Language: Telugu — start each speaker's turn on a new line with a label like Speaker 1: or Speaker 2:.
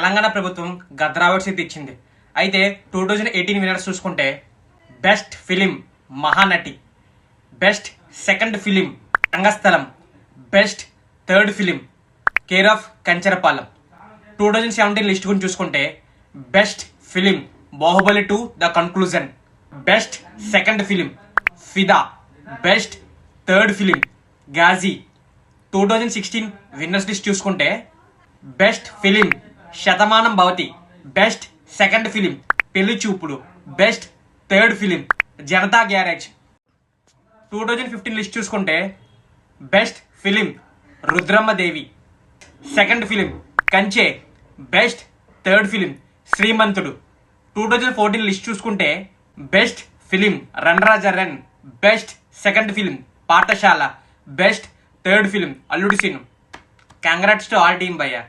Speaker 1: తెలంగాణ ప్రభుత్వం గద్ర అవార్డ్స్ అయితే ఇచ్చింది. అయితే 2018 విన్నర్స్ చూసుకుంటే best film Mahanati, best second film Rangasthalam, best third film care of Kancharapalem. 2017 list గురించి చూసుకుంటే best film Baahubali 2 the conclusion, best second film Fidaa, best third film Ghazi. 2016 winners list చూసుకుంటే best film Shatamanam Bhavati, best second film Pelli Choopulu, best third film Janatha garage. 2015 list చూసుకుంటే best film Rudhramadevi, second film Kanche, best third film Srimanthudu. 2014 list చూసుకుంటే best film run Raja run, best second film Pathasala, best third film Alludu Seenu. Congrats to all team భయ్యా.